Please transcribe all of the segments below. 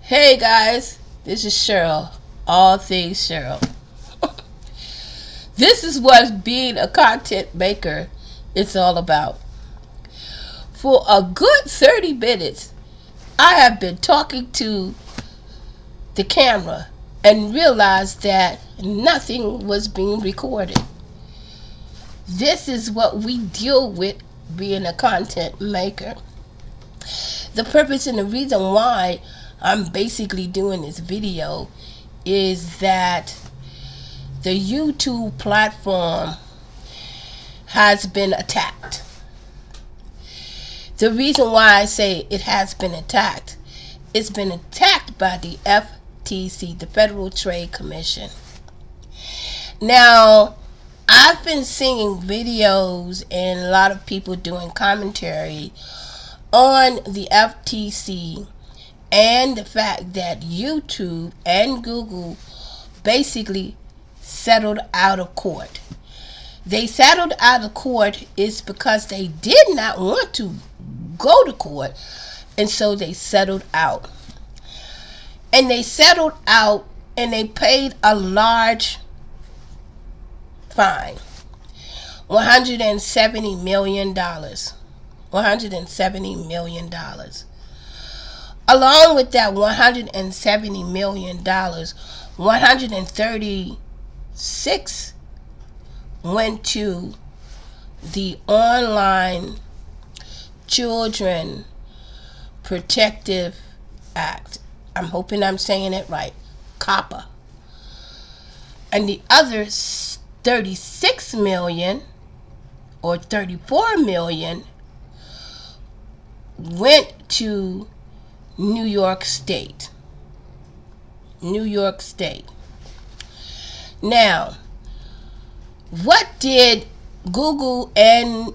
Hey guys, this is Cheryl, all things Cheryl. This is what being a content maker is all about. For a good 30 minutes, I have been talking to the camera and realized that nothing was being recorded. This is what we deal with being a content maker. The purpose and the reason why I'm basically doing this video is that the YouTube platform has been attacked. The reason why I say it has been attacked, it's been attacked by the FTC, the Federal Trade Commission. Now, I've been seeing videos and a lot of people doing commentary on the FTC and the fact that YouTube and Google basically settled out of court. They settled out of court is because they did not want to go to court, and so they settled out. And they settled out and they paid a large fine. $170 million. $170 million. Along with that $170 million, 136 went to the Online Children Protective Act. I'm hoping I'm saying it right. Coppa. And the other 36 million or 34 million went to New York State. New York State. Now, what did Google and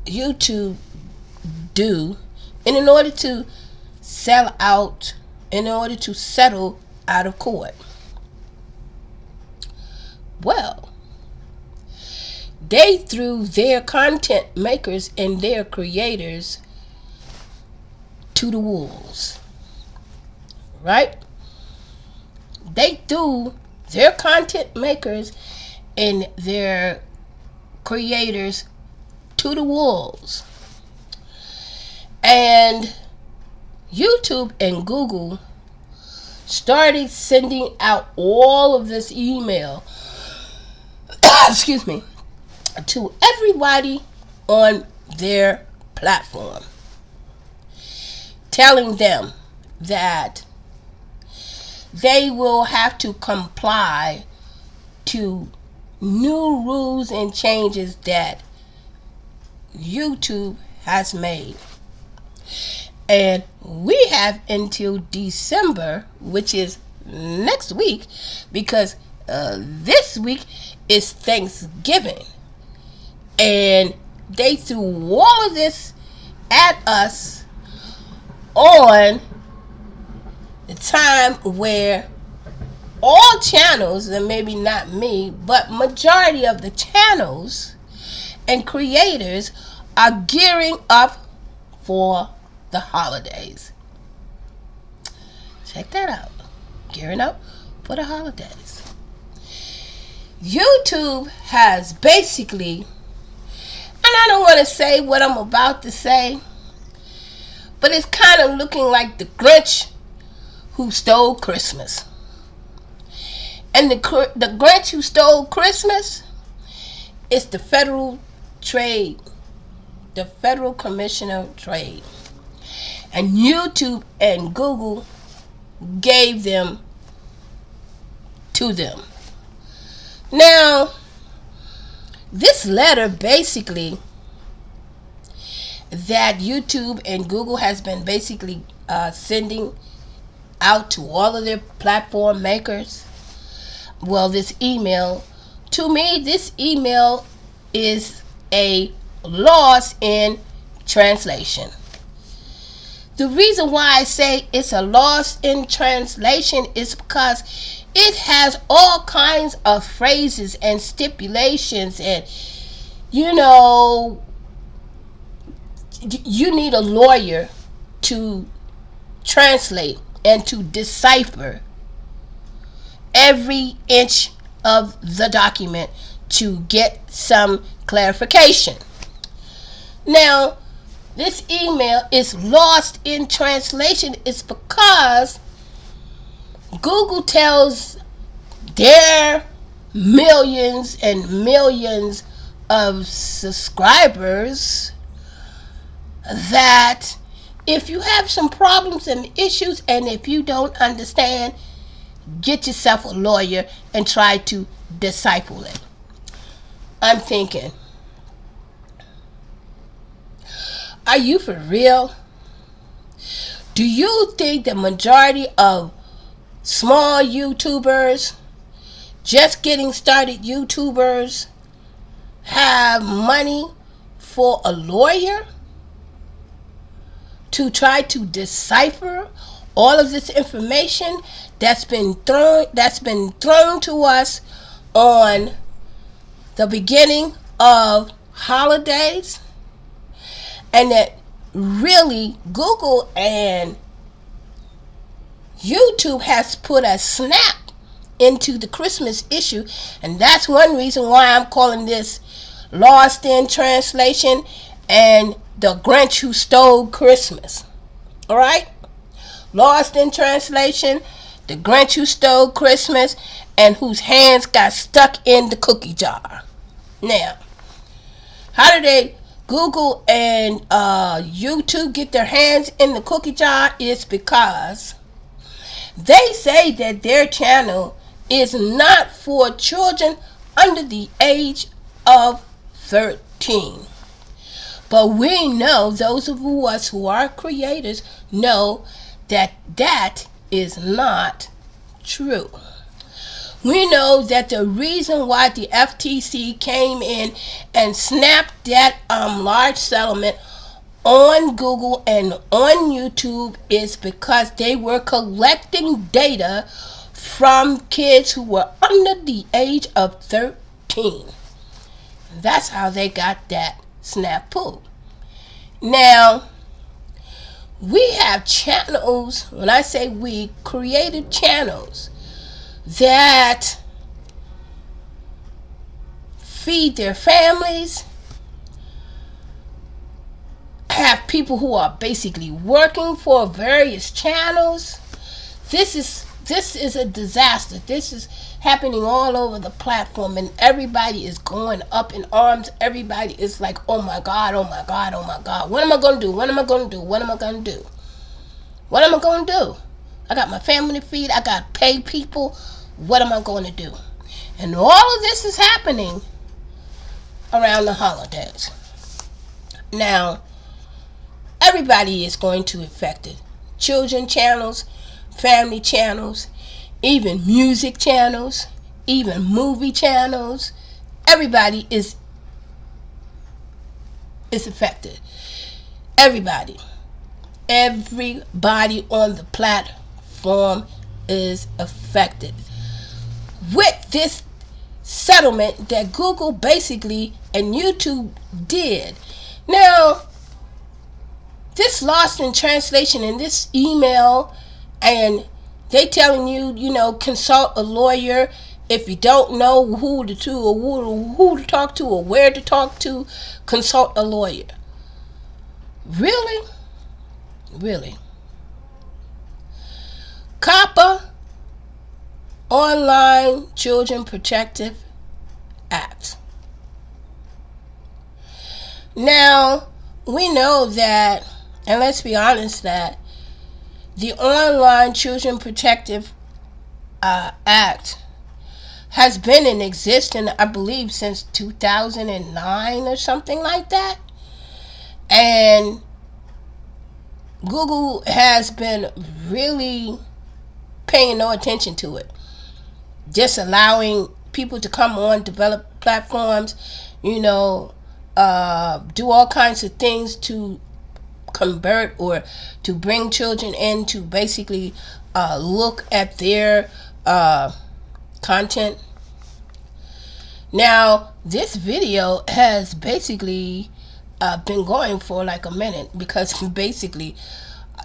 YouTube do in order to settle out of court? Well, they threw their content makers and their creators to the wolves, right? They threw their content makers and their creators to the wolves. And YouTube and Google started sending out all of this email excuse me, to everybody on their platform, telling them that they will have to comply to new rules and changes that YouTube has made. And we have until December, which is next week, because this week is Thanksgiving. And they threw all of this at us on the time where all channels, and maybe not me, but majority of the channels and creators are gearing up for the holidays. Check that out. Gearing up for the holidays. YouTube has basically, and I don't want to say what I'm about to say, but it's kind of looking like the Grinch who stole Christmas. And the Grinch who stole Christmas is the Federal Trade, the Federal Commission of Trade. And YouTube and Google gave them to them. Now, this letter basically that YouTube and Google has been basically sending out to all of their platform makers, well, this email, to me, this email is a loss in translation. The reason why I say it's a loss in translation is because it has all kinds of phrases and stipulations, and you need a lawyer to translate and to decipher every inch of the document to get some clarification. Now, this email is lost in translation. It's because Google tells their millions and millions of subscribers that if you have some problems and issues and if you don't understand, get yourself a lawyer and try to decipher it. I'm thinking, are you for real? Do you think the majority of small YouTubers, just getting started YouTubers, have money for a lawyer to try to decipher all of this information that's been thrown to us on the beginning of holidays? And that really Google and YouTube has put a snap into the Christmas issue, and that's one reason why I'm calling this Lost in Translation and the Grinch Who Stole Christmas. Alright? Lost in Translation, the Grinch Who Stole Christmas, and whose hands got stuck in the cookie jar. Now, how did they, Google and YouTube, get their hands in the cookie jar? Is because they say that their channel is not for children under the age of 13. But we know, those of us who are creators know that that is not true. We know that the reason why the FTC came in and snapped that large settlement on Google and on YouTube is because they were collecting data from kids who were under the age of 13. That's how they got that snap pulled. Now, we have channels, when I say we, created channels that feed their families, have people who are basically working for various channels. This is a disaster. This is happening all over the platform, and everybody is going up in arms. Everybody is like, oh my God, oh my God, oh my God. What am I going to do? What am I going to do? What am I going to do? What am I going to do? I got my family to feed. I got to pay people. What am I going to do? And all of this is happening around the holidays. Now, everybody is going to be affected. Children channels, family channels, even music channels, even movie channels. Everybody is affected. Everybody on the platform is affected with this settlement that Google basically and YouTube did. Now, this lost in translation in this email, and they telling you, consult a lawyer if you don't know who to talk to or where to talk to. Consult a lawyer. Really? Coppa Online Children Protective Act. Now, we know that, and let's be honest, that the Online Children Protective Act has been in existence, I believe, since 2009 or something like that. And Google has been really paying no attention to it. Just allowing people to come on, develop platforms, do all kinds of things to convert or to bring children in to basically look at their content. Now, this video has basically been going for like a minute, because basically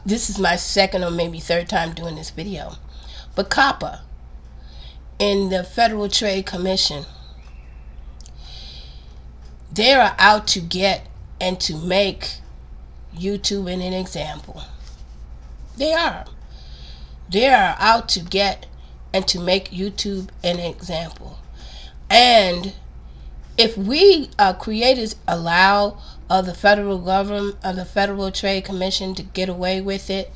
This is my second or maybe third time doing this video. But Coppa and the Federal Trade Commission, they are out to get and to make YouTube an example. They are. They are out to get and to make YouTube an example. And if we creators allow the federal government, the Federal Trade Commission to get away with it,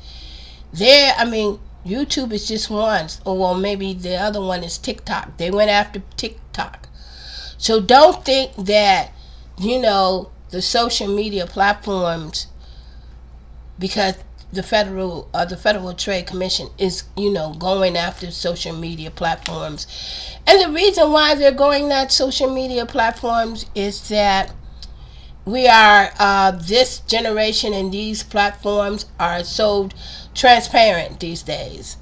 YouTube is just one. Or well, maybe the other one is TikTok. They went after TikTok. So don't think that, the social media platforms, because the Federal Trade Commission is, going after social media platforms. And the reason why they're going at social media platforms is that we are, this generation and these platforms are so transparent these days.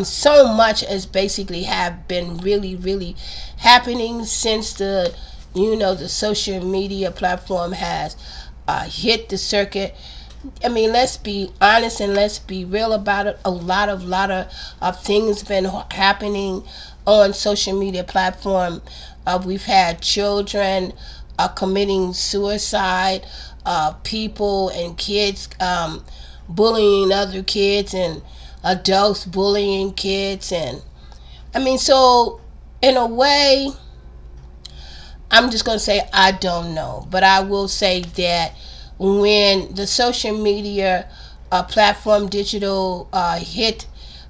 So much has basically have been really, really happening since the social media platform has hit the circuit. Let's be honest and let's be real about it. A lot of things been happening on social media platform. We've had children committing suicide, people and kids bullying other kids, and adults bullying kids. And so in a way, I'm just going to say I don't know. But I will say that when the social media platform digital hit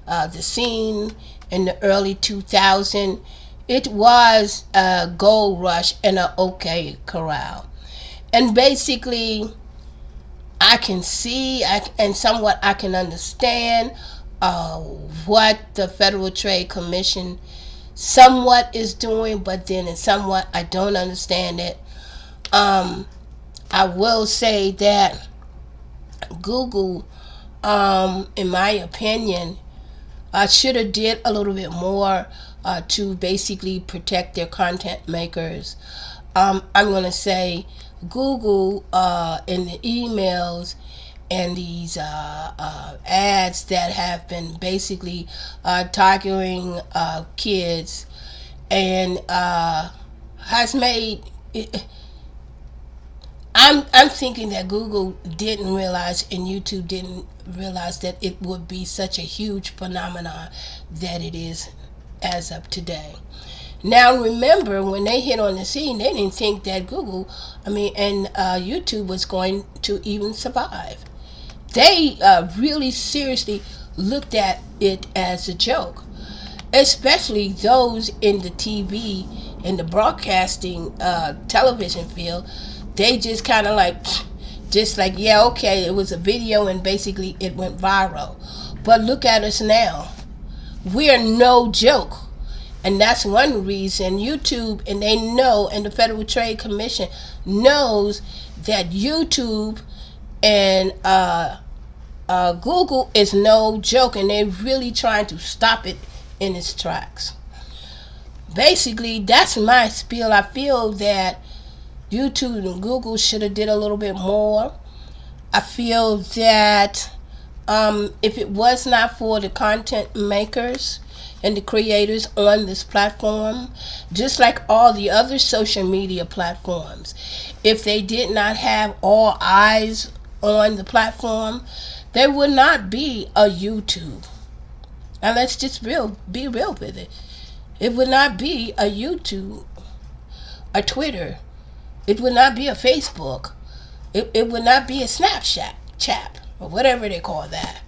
the scene in the early 2000s, it was a gold rush and an OK Corral. And basically, I can see and somewhat I can understand what the Federal Trade Commission somewhat is doing, but then in somewhat I don't understand it. I will say that Google, in my opinion, should have did a little bit more to basically protect their content makers. I'm going to say Google in the emails and these ads that have been basically targeting kids and has made it, I'm thinking that Google didn't realize and YouTube didn't realize that it would be such a huge phenomenon that it is as of today. Now remember, when they hit on the scene, they didn't think that Google, and YouTube was going to even survive. They really seriously looked at it as a joke, especially those in the TV and the broadcasting television field. They just kind of yeah, okay, it was a video and basically it went viral. But look at us now. We're no joke. And that's one reason YouTube, and they know, and the Federal Trade Commission knows that YouTube and Google is no joke, and they're really trying to stop it in its tracks. Basically, that's my spiel. I feel that YouTube and Google should have did a little bit more. I feel that if it was not for the content makers and the creators on this platform, just like all the other social media platforms, if they did not have all eyes on the platform, there would not be a YouTube. And let's just be real with it. It would not be a YouTube, a Twitter. It would not be a Facebook. It would not be a Snapchat, chat, or whatever they call that.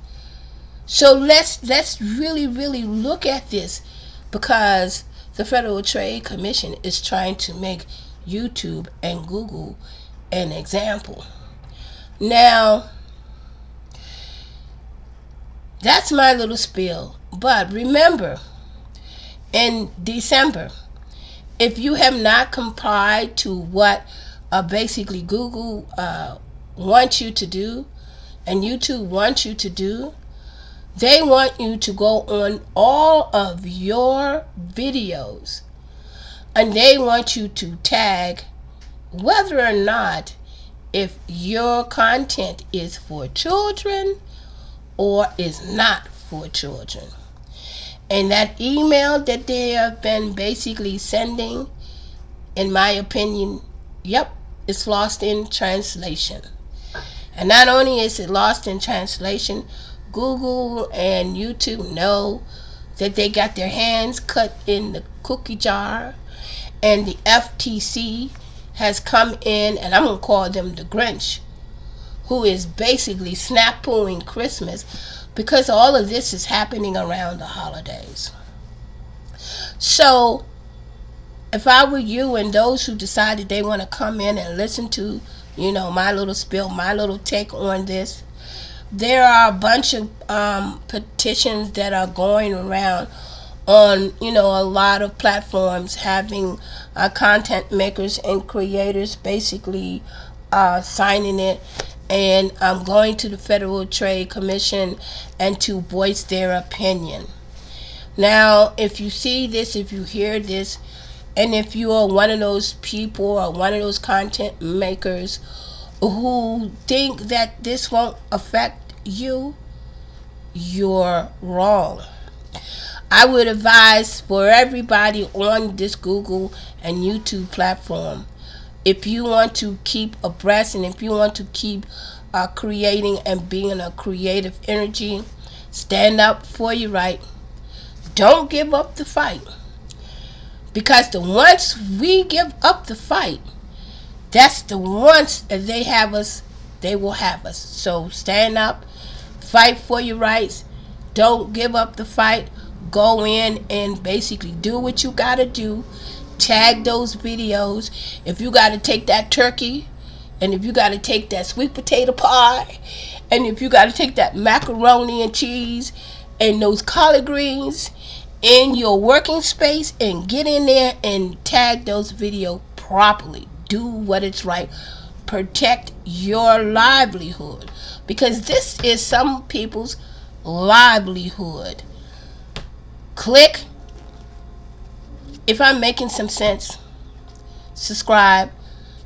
So let's really, really look at this, because the Federal Trade Commission is trying to make YouTube and Google an example. Now, that's my little spiel. But remember, in December, if you have not complied to what basically Google wants you to do and YouTube wants you to do, they want you to go on all of your videos and they want you to tag whether or not if your content is for children or is not for children. And that email that they have been basically sending, in my opinion, yep, it's lost in translation. And not only is it lost in translation, Google and YouTube know that they got their hands cut in the cookie jar, and the FTC has come in, and I'm going to call them the Grinch, who is basically snap-pooing Christmas because all of this is happening around the holidays. So, if I were you and those who decided they want to come in and listen to, my little spill, my little take on this, there are a bunch of petitions that are going around on, a lot of platforms, having content makers and creators basically signing it, and going to the Federal Trade Commission and to voice their opinion. Now, if you see this, if you hear this, and if you are one of those people or one of those content makers who think that this won't affect you, you're wrong. I would advise for everybody on this Google and YouTube platform, if you want to keep abreast and if you want to keep creating and being a creative energy, stand up for your right. Don't give up the fight. Because the once we give up the fight, that's the once they have us, they will have us. So stand up, fight for your rights. Don't give up the fight. Go in and basically do what you gotta do. Tag those videos. If you gotta take that turkey, and if you gotta take that sweet potato pie, and if you gotta take that macaroni and cheese and those collard greens in your working space, and get in there and tag those videos properly. Do what is right. Protect your livelihood, because this is some people's livelihood. Click if I'm making some sense. Subscribe,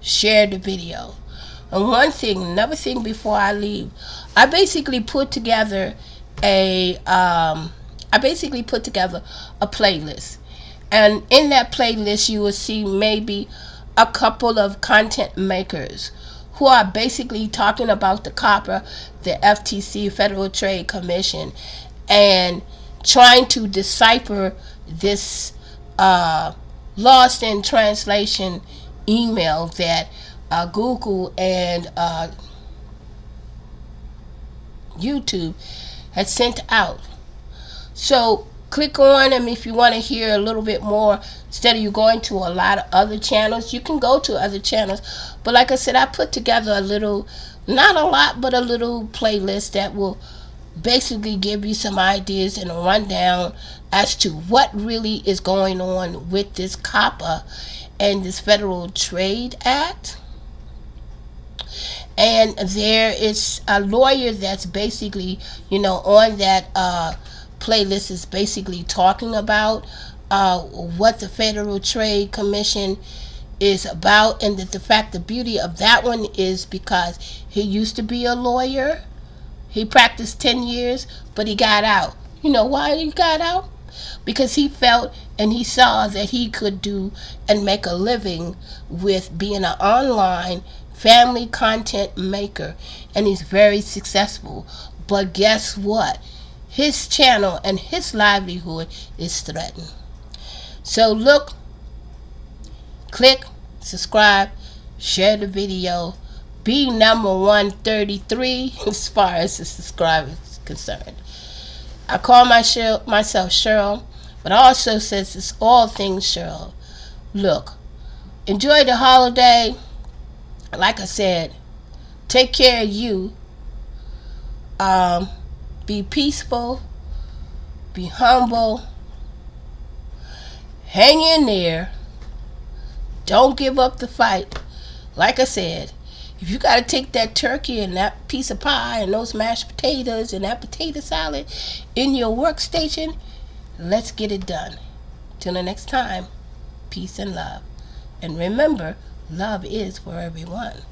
share the video. And another thing before I leave, I basically put together a playlist. And in that playlist you will see maybe a couple of content makers who are basically talking about the Coppa, the FTC, Federal Trade Commission, and trying to decipher this lost in translation email that Google and YouTube has sent out. So click on them if you want to hear a little bit more. Instead of you going to a lot of other channels, you can go to other channels. But like I said, I put together a little, not a lot, but a little playlist that will basically give you some ideas and a rundown as to what really is going on with this Coppa and this Federal Trade Act. And there is a lawyer that's basically, on that playlist is basically talking about what the Federal Trade Commission is about, and that the beauty of that one is because he used to be a lawyer. He practiced 10 years, but he got out. You know why he got out? Because he felt and he saw that he could do and make a living with being an online family content maker, and he's very successful. But guess what? His channel and his livelihood is threatened. So look, click, subscribe, share the video. Be number 133 as far as the subscribers is concerned. I call myself Cheryl, but I also says it's all things Cheryl. Look, enjoy the holiday. Like I said, take care of you. Be peaceful. Be humble. Hang in there. Don't give up the fight. Like I said, if you got to take that turkey and that piece of pie and those mashed potatoes and that potato salad in your workstation, let's get it done. Till the next time, peace and love. And remember, love is for everyone.